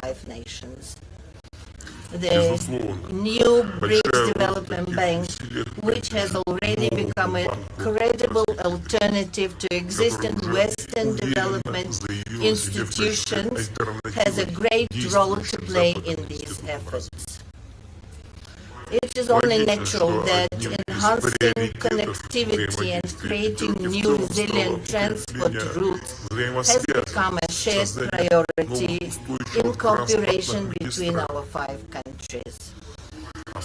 5 nations. The new BRICS Development Bank, which has already become a credible alternative to existing Western development institutions, has a great role to play in these efforts. It is only natural that enhancing connectivity and creating new resilient transport routes has become a shared priority in cooperation between our 5 countries.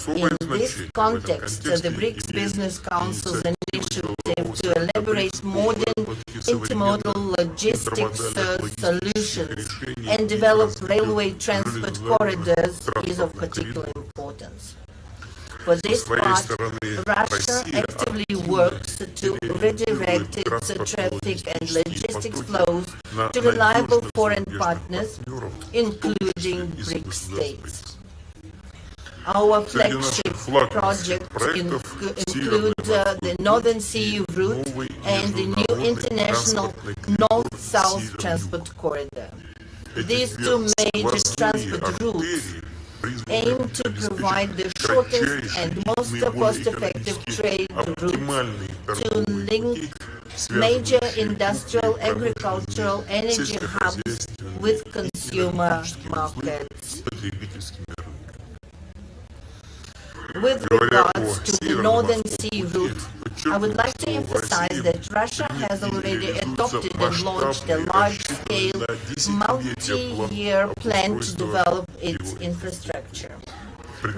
In this context, the BRICS Business Council's initiative to elaborate modern intermodal logistics solutions and develop railway transport corridors is of particular importance. For this part, Russia actively works to redirect its traffic and logistics flows to reliable foreign partners, including BRICS states. Our flagship projects include the Northern Sea route and the new international North-South transport corridor. These 2 major transport routes aim to provide the shortest and most cost-effective trade route to link major industrial, agricultural, energy hubs with consumer markets. With regards to the Northern Sea route, I would like to emphasize that Russia has already adopted and launched a large-scale, multi-year plan to develop its infrastructure.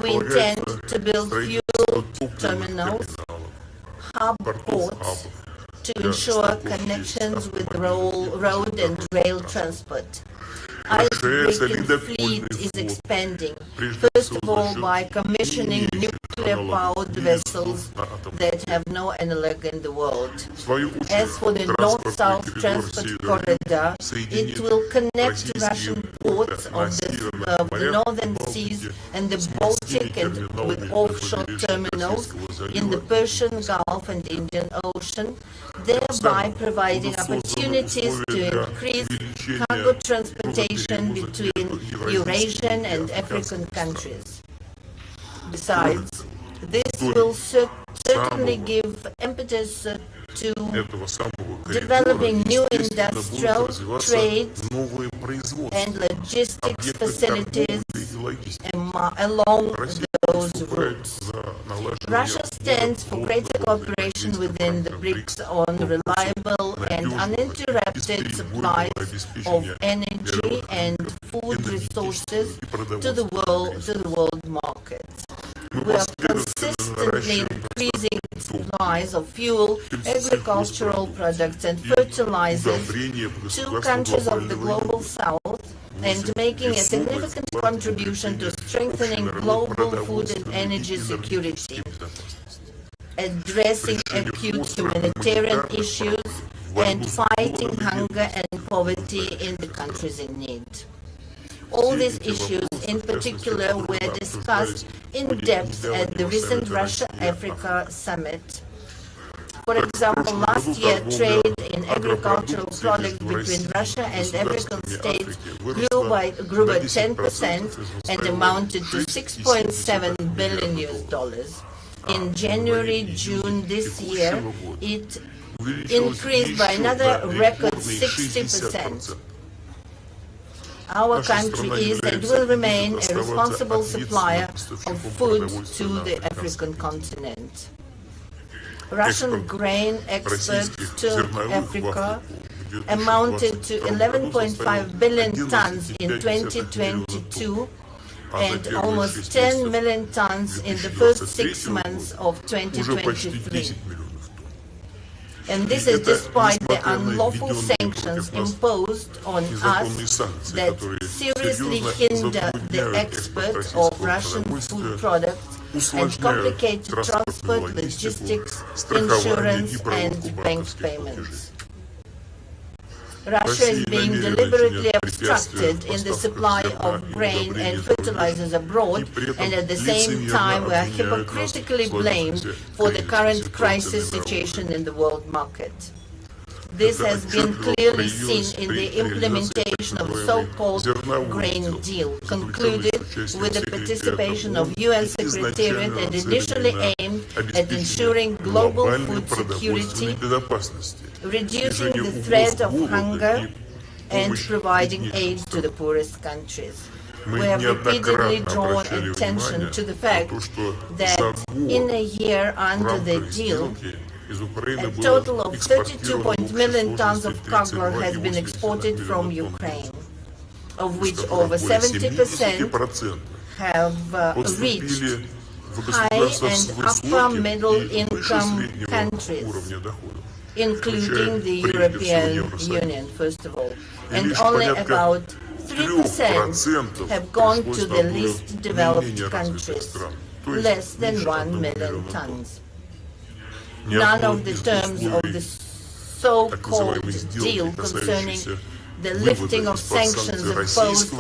We intend to build fuel terminals, hub ports, to ensure connections with road and rail transport. Ice-breaking fleet is expanding, first of all by commissioning nuclear-powered vessels that have no analog in the world. As for the North-South transport corridor, it will connect Russian ports on the Northern Seas and the Baltic and with offshore terminals in the Persian Gulf and Indian Ocean, thereby providing opportunities to increase cargo transportation between Eurasian and African countries. Besides, this will certainly give impetus to developing new industrial, trade, and logistics facilities along those routes. Russia stands for greater cooperation within the BRICS on reliable and uninterrupted supplies of energy and food resources to the world markets. We are consistently increasing supplies of fuel, agricultural products and fertilizers to countries of the global south and making a significant contribution to strengthening global food and energy security, addressing acute humanitarian issues, and fighting hunger and poverty in the countries in need. All these issues in particular were discussed in depth at the recent Russia-Africa summit. For example, last year, trade in agricultural products between Russia and African states grew by 10% and amounted to $6.7 billion. In January-June this year, it increased by another record 60%. Our country is and will remain a responsible supplier of food to the African continent. Russian grain exports to Africa amounted to 11.5 billion tons in 2022 and almost 10 million tons in the first 6 months of 2023. And this is despite the unlawful sanctions imposed on us that seriously hinder the export of Russian food products and complicate transport, logistics, insurance, and bank payments. Russia is being deliberately obstructed in the supply of grain and fertilizers abroad, and at the same time we are hypocritically blamed for the current crisis situation in the world market. This has been clearly seen in the implementation of the so-called Grain Deal, concluded with the participation of UN Secretariat and initially aimed at ensuring global food security, reducing the threat of hunger, and providing aid to the poorest countries. We have repeatedly drawn attention to the fact that in a year under the deal, a total of 32 million tons of cargo has been exported from Ukraine, of which over 70% have reached high and upper middle income countries, including the European Union, first of all, and only about 3% have gone to the least developed countries, less than 1 million tons. None of the terms of the so-called deal concerning the lifting of sanctions imposed